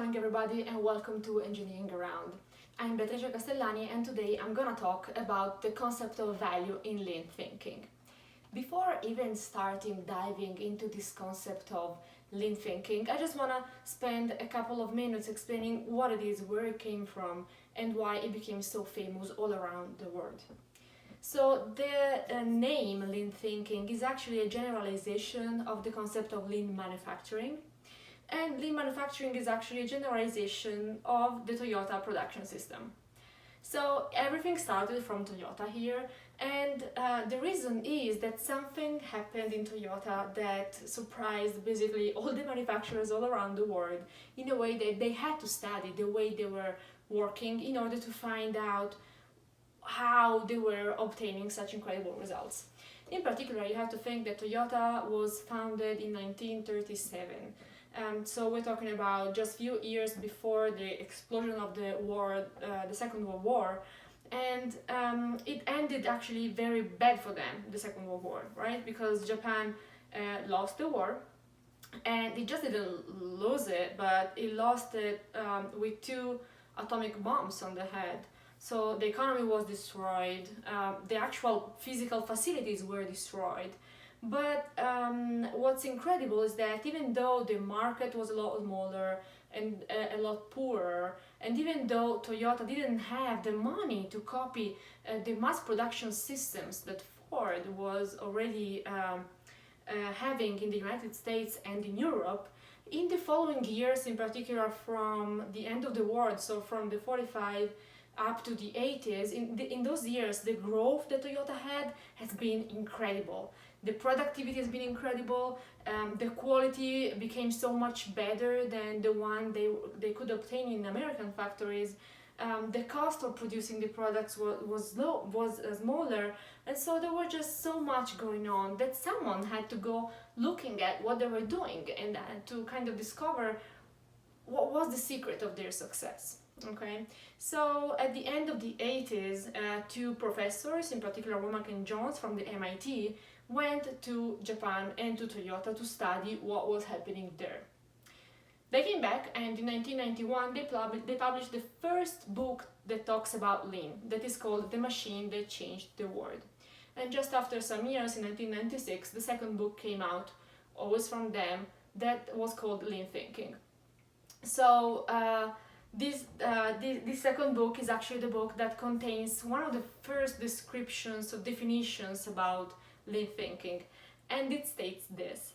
morning everybody and welcome to Engineering Around. I'm Beatrice Castellani and today I'm gonna talk about the concept of value in lean thinking. Before even starting diving into this concept of lean thinking, I just wanna spend a couple of minutes explaining what it is, where it came from, and why it became so famous all around the world. So the name lean thinking is actually a generalization of the concept of lean manufacturing. And lean manufacturing is actually a generalization of the Toyota production system. So everything started from Toyota here, and the reason is that something happened in Toyota that surprised basically all the manufacturers all around the world in a way that they had to study the way they were working in order to find out how they were obtaining such incredible results. In particular, you have to think that Toyota was founded in 1937. So we're talking about just few years before the explosion of the war, the Second World War, and it ended actually very bad for them, the Second World War, right? Because Japan lost the war, and it just didn't lose it, but it lost it with 2 atomic bombs on the head. So the economy was destroyed, the actual physical facilities were destroyed. But what's incredible is that even though the market was a lot smaller and a lot poorer, and even though Toyota didn't have the money to copy the mass production systems that Ford was already having in the United States and in Europe, in the following years, in particular from the end of the war, so from the 45 up to the 80s, in those years, the growth that Toyota had has been incredible. The productivity has been incredible, the quality became so much better than the one they could obtain in American factories. The cost of producing the products was smaller, and so there was just so much going on that someone had to go looking at what they were doing and to kind of discover what was the secret of their success. Okay, so at the end of the 80s, 2 professors, in particular Womack and Jones from the MIT, went to Japan and to Toyota to study what was happening there. They came back, and in 1991 they published the first book that talks about lean, that is called The Machine That Changed the World. And just after some years, in 1996, the second book came out, always from them, that was called Lean Thinking. So this second book is actually the book that contains one of the first descriptions or definitions about lean thinking, and it states this: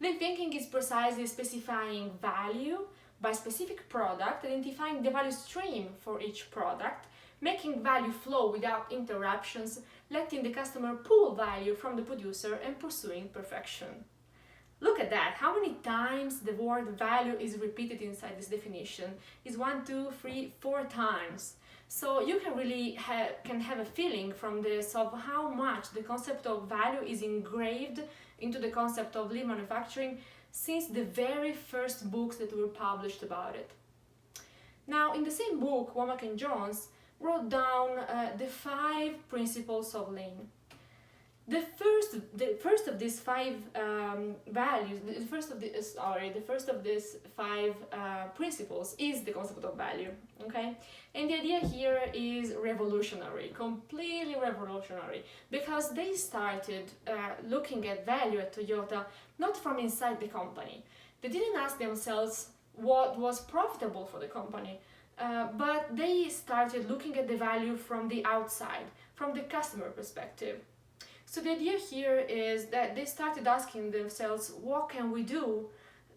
lean thinking is precisely specifying value by specific product, identifying the value stream for each product, making value flow without interruptions, letting the customer pull value from the producer, and pursuing perfection. Look at that, how many times the word value is repeated inside this definition? Is 1, 2, 3, 4 times. So you can really have a feeling from this of how much the concept of value is engraved into the concept of lean manufacturing since the very first books that were published about it. Now, in the same book, Womack and Jones wrote down the 5 principles of lean. The first of these 5 values, the first of these 5 principles is the concept of value, okay? And the idea here is revolutionary, completely revolutionary, because they started looking at value at Toyota not from inside the company. They didn't ask themselves what was profitable for the company, but they started looking at the value from the outside, from the customer perspective. So the idea here is that they started asking themselves, what can we do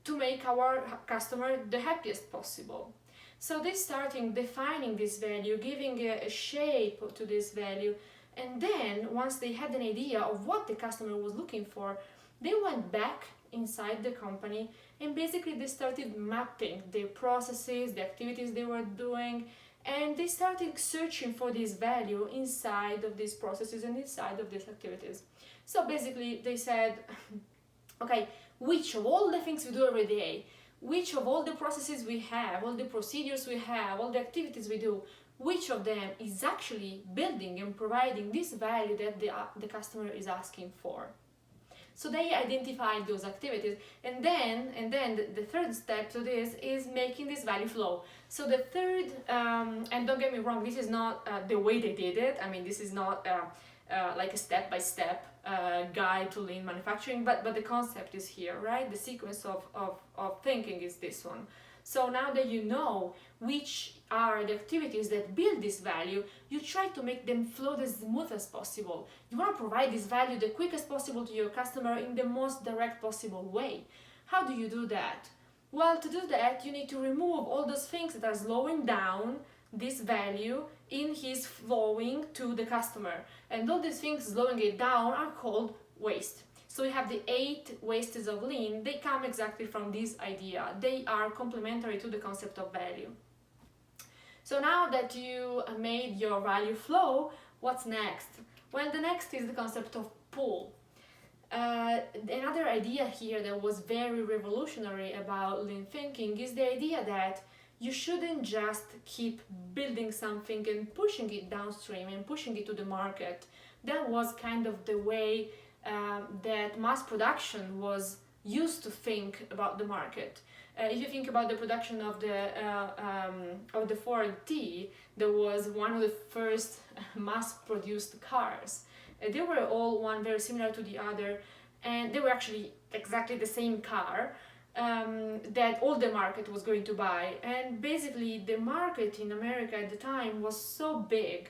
to make our customer the happiest possible? So they started defining this value, giving a shape to this value, and then once they had an idea of what the customer was looking for, they went back inside the company and basically they started mapping their processes, the activities they were doing, and they started searching for this value inside of these processes and inside of these activities. So basically they said, okay, which of all the things we do every day, which of all the processes we have, all the procedures we have, all the activities we do, which of them is actually building and providing this value that the customer is asking for? So they identified those activities, and then the third step to this is making this value flow. So the third, and don't get me wrong, this is not the way they did it. I mean, this is not like a step-by-step guide to lean manufacturing, but the concept is here, right? The sequence of thinking is this one. So now that you know which are the activities that build this value, you try to make them flow as smooth as possible. You want to provide this value the quickest possible to your customer in the most direct possible way. How do you do that? Well, to do that, you need to remove all those things that are slowing down this value in his flowing to the customer. And all these things slowing it down are called waste. So we have the 8 wastes of lean. They come exactly from this idea. They are complementary to the concept of value. So now that you made your value flow, what's next? Well, the next is the concept of pull. Another idea here that was very revolutionary about lean thinking is the idea that you shouldn't just keep building something and pushing it downstream and pushing it to the market. That was kind of the way that mass production was used to think about the market. If you think about the production of the Ford T, that was one of the first mass-produced cars. They were all one very similar to the other, and they were actually exactly the same car that all the market was going to buy. And basically, the market in America at the time was so big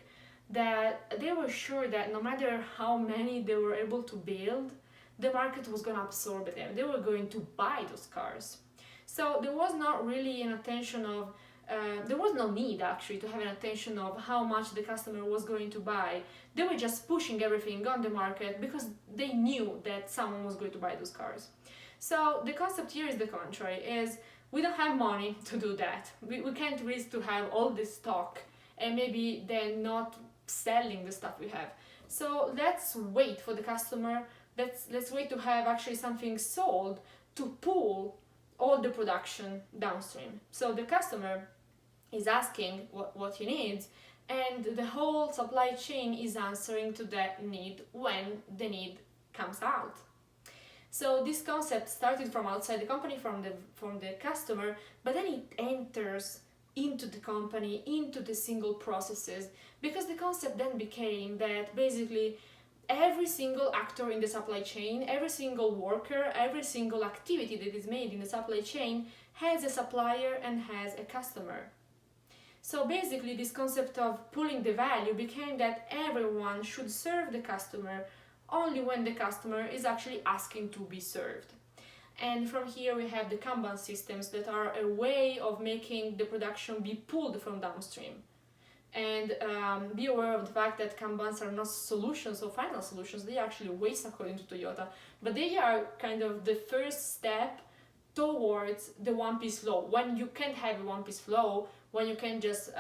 that they were sure that no matter how many they were able to build, the market was going to absorb them. They were going to buy those cars. So there was not really an attention of, there was no need actually to have an attention of how much the customer was going to buy. They were just pushing everything on the market because they knew that someone was going to buy those cars. So the concept here is the contrary, is we don't have money to do that. We can't risk to have all this stock and maybe then not selling the stuff we have. So let's wait for the customer. Let's wait to have actually something sold to pull all the production downstream. So the customer is asking what he needs, and the whole supply chain is answering to that need when the need comes out. So this concept started from outside the company, from the customer, but then it enters into the company, into the single processes, because the concept then became that basically every single actor in the supply chain, every single worker, every single activity that is made in the supply chain has a supplier and has a customer. So basically this concept of pulling the value became that everyone should serve the customer only when the customer is actually asking to be served. And from here we have the Kanban systems that are a way of making the production be pulled from downstream. And be aware of the fact that Kanbans are not solutions or final solutions, they are actually ways according to Toyota, but they are kind of the first step towards the one-piece flow. When you can't have a one-piece flow, when you can just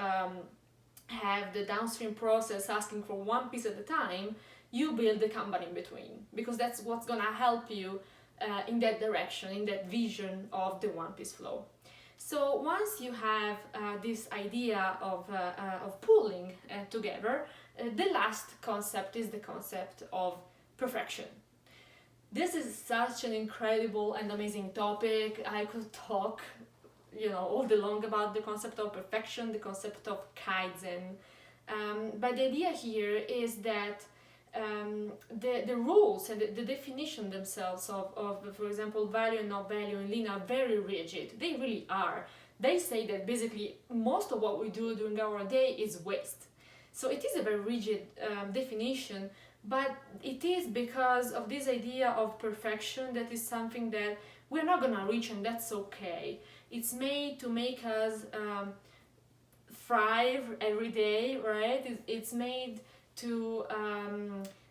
have the downstream process asking for one piece at a time, you build the Kanban in between, because that's what's gonna help you in that direction, in that vision of the one-piece flow. So once you have this idea of pulling together, the last concept is the concept of perfection. This is such an incredible and amazing topic. I could talk, all day long about the concept of perfection, the concept of Kaizen. But the idea here is that the rules and the definition themselves of, for example, value and not value in lean are very rigid. They really are. They say that basically most of what we do during our day is waste. So it is a very rigid definition, but it is because of this idea of perfection that is something that we're not gonna reach, and that's okay. It's made to make us thrive every day, right? It's made to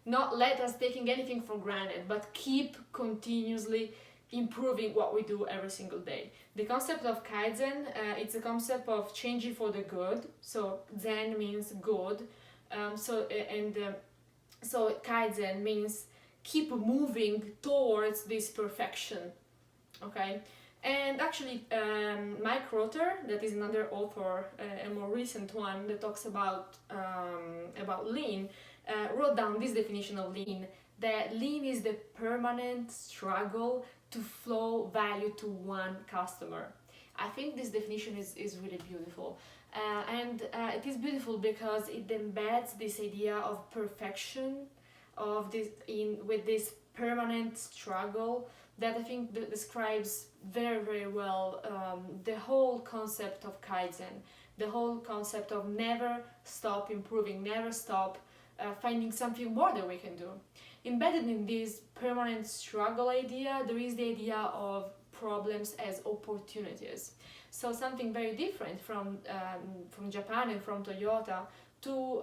not let us taking anything for granted, but keep continuously improving what we do every single day. The concept of Kaizen, it's a concept of changing for the good. So Zen means good. So Kaizen means keep moving towards this perfection. Okay. And actually, Mike Rotter, that is another author, a more recent one that talks about lean, wrote down this definition of lean, that lean is the permanent struggle to flow value to one customer. I think this definition is really beautiful. And it is beautiful because it embeds this idea of perfection, of this in with this permanent struggle that I think describes very, very well the whole concept of Kaizen, the whole concept of never stop improving, never stop finding something more that we can do. Embedded in this permanent struggle idea, there is the idea of problems as opportunities. So something very different from Japan and from Toyota to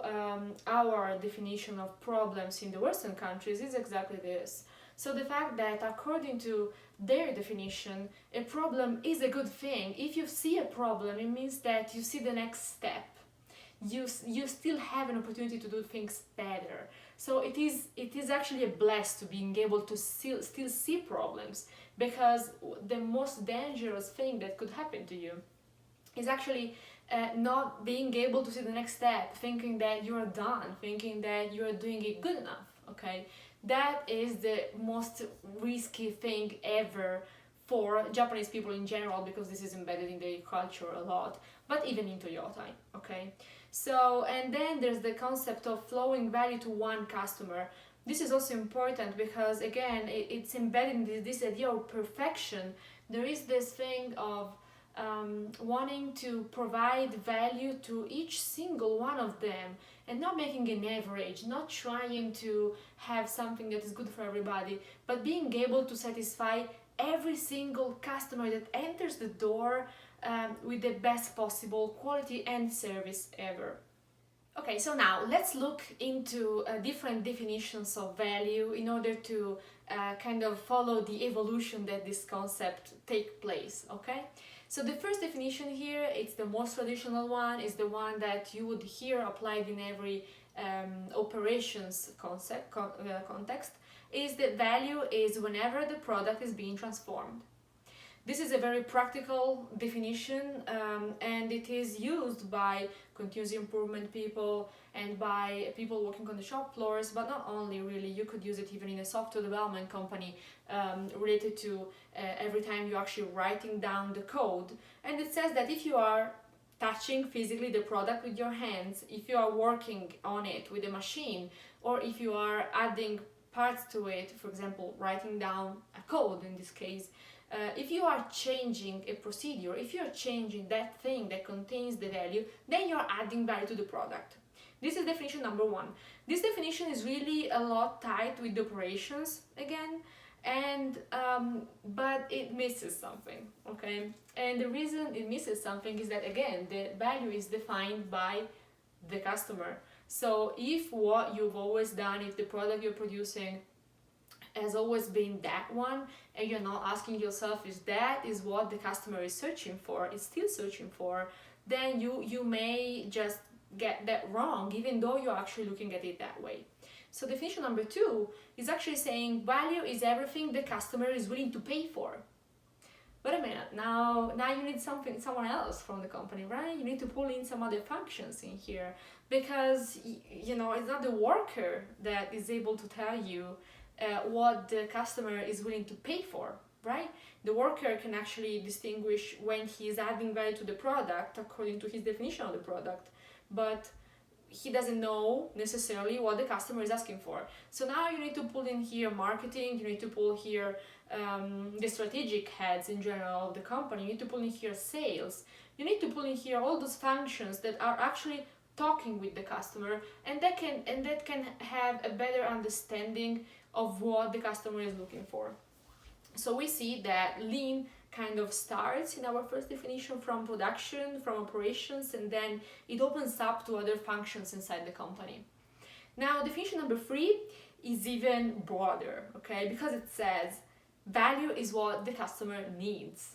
our definition of problems in the Western countries is exactly this. So the fact that according to their definition, a problem is a good thing. If you see a problem, it means that you see the next step. You still have an opportunity to do things better. So it is actually a bless to being able to still see problems, because the most dangerous thing that could happen to you is actually not being able to see the next step, thinking that you are done, thinking that you are doing it good enough. Okay, that is the most risky thing ever for Japanese people in general, because this is embedded in their culture a lot, but even in Toyota. Okay, so and then there's the concept of flowing value to one customer. This is also important because again it's embedded in this idea of perfection. There is this thing of wanting to provide value to each single one of them and not making an average, not trying to have something that is good for everybody, but being able to satisfy every single customer that enters the door with the best possible quality and service ever. Okay, so now let's look into different definitions of value in order to kind of follow the evolution that this concept take place, okay? So the first definition here, it's the most traditional one, is the one that you would hear applied in every operations context, is that value is whenever the product is being transformed. This is a very practical definition and it is used by continuous improvement people and by people working on the shop floors, but not only really. You could use it even in a software development company related to every time you're actually writing down the code. And it says that if you are touching physically the product with your hands, if you are working on it with a machine, or if you are adding parts to it, for example, writing down a code in this case, if you are changing a procedure, if you are changing that thing that contains the value, then you're adding value to the product. This is definition number one. This definition is really a lot tied with the operations again, and but it misses something, okay? And the reason it misses something is that again, the value is defined by the customer. So if what you've always done, if the product you're producing has always been that one, and you're not asking yourself if that is what the customer is searching for, is still searching for, then you may just get that wrong, even though you're actually looking at it that way. So definition number two is actually saying value is everything the customer is willing to pay for. Wait a minute, now you need someone else from the company, right? You need to pull in some other functions in here, because you know it's not the worker that is able to tell you what the customer is willing to pay for, right? The worker can actually distinguish when he is adding value to the product according to his definition of the product, but he doesn't know necessarily what the customer is asking for. So now you need to pull in here marketing, you need to pull here the strategic heads in general of the company, you need to pull in here sales, you need to pull in here all those functions that are actually talking with the customer, and that can have a better understanding of what the customer is looking for. So we see that lean kind of starts in our first definition from production, from operations, and then it opens up to other functions inside the company. Now definition number three is even broader, okay, because it says value is what the customer needs.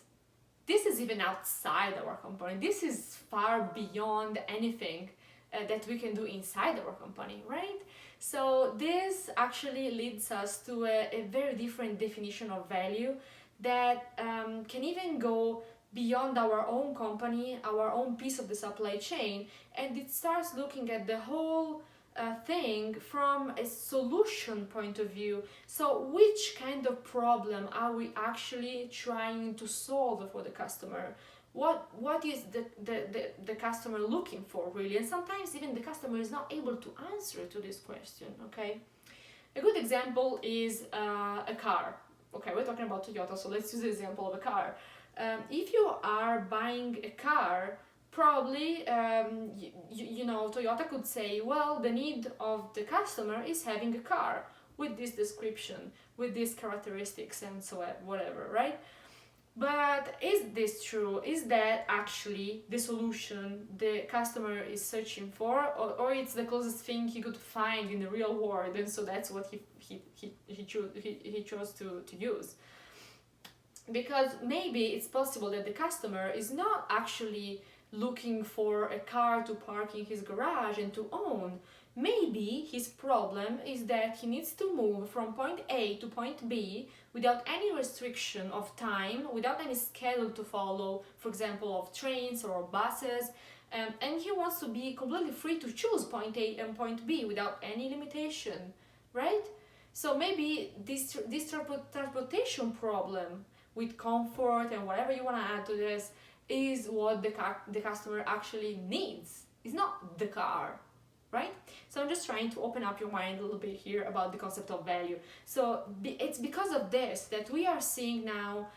This is even outside our company. This is far beyond anything that we can do inside our company, right? So this actually leads us to a very different definition of value that can even go beyond our own company, our own piece of the supply chain, and it starts looking at the whole thing from a solution point of view. So which kind of problem are we actually trying to solve for the customer? What is the customer looking for really? And sometimes even the customer is not able to answer to this question, okay? A good example is a car. Okay, we're talking about Toyota, so let's use the example of a car. If you are buying a car, probably you know, Toyota could say, well, the need of the customer is having a car with this description, with these characteristics and so whatever, right? But is this true? Is that actually the solution the customer is searching for, or it's the closest thing he could find in the real world, and so that's what he chose to use? Because maybe it's possible that the customer is not actually looking for a car to park in his garage and to own. Maybe his problem is that he needs to move from point A to point B without any restriction of time, without any schedule to follow, for example, of trains or buses, and he wants to be completely free to choose point A and point B without any limitation, right? So maybe this transportation problem with comfort and whatever you want to add to this is what the customer actually needs. It's not the car, right? So I'm just trying to open up your mind a little bit here about the concept of value. So it's because of this that we are seeing now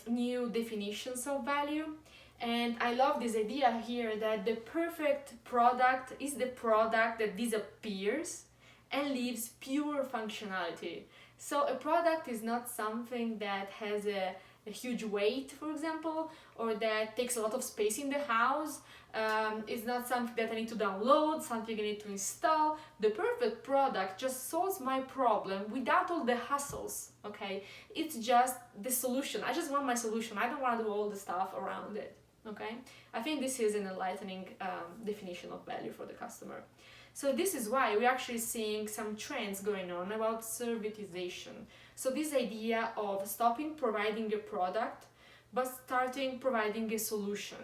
new definitions of value. And I love this idea here that the perfect product is the product that disappears and leaves pure functionality. So a product is not something that has a huge weight, for example, or that takes a lot of space in the house. It's not something that I need to download, something I need to install. The perfect product just solves my problem without all the hassles, okay? It's just the solution. I just want my solution. I don't want to do all the stuff around it, okay? I think this is an enlightening definition of value for the customer. So this is why we're actually seeing some trends going on about servitization. So this idea of stopping providing a product, but starting providing a solution.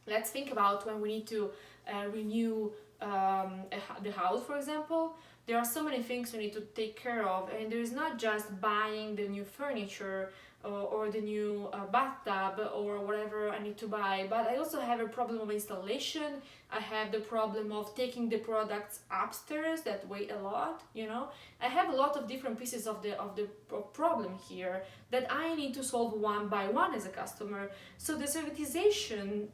Let's think about when we need to renew the house, for example. There are so many things we need to take care of, and there is not just buying the new furniture or the new bathtub or whatever I need to buy, but I also have a problem of installation. I have the problem of taking the products upstairs that weigh a lot, you know. I have a lot of different pieces of the problem here that I need to solve one by one as a customer. So the servitization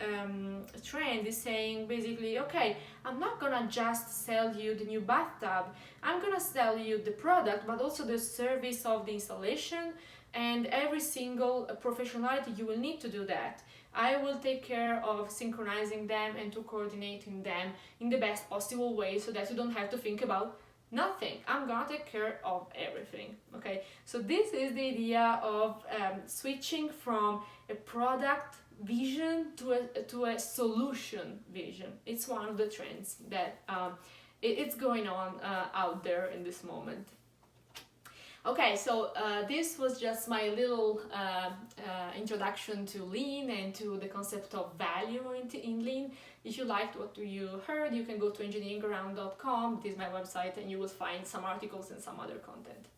trend is saying basically, okay, I'm not gonna just sell you the new bathtub, I'm gonna sell you the product, but also the service of the installation and every single professionality you will need to do that. I will take care of synchronizing them and to coordinating them in the best possible way so that you don't have to think about nothing. I'm gonna take care of everything, okay? So this is the idea of switching from a product vision to a solution vision. It's one of the trends that it's going on out there in this moment. Okay, so this was just my little introduction to Lean and to the concept of value in Lean. If you liked what you heard, you can go to engineeringaround.com. This is my website, and you will find some articles and some other content.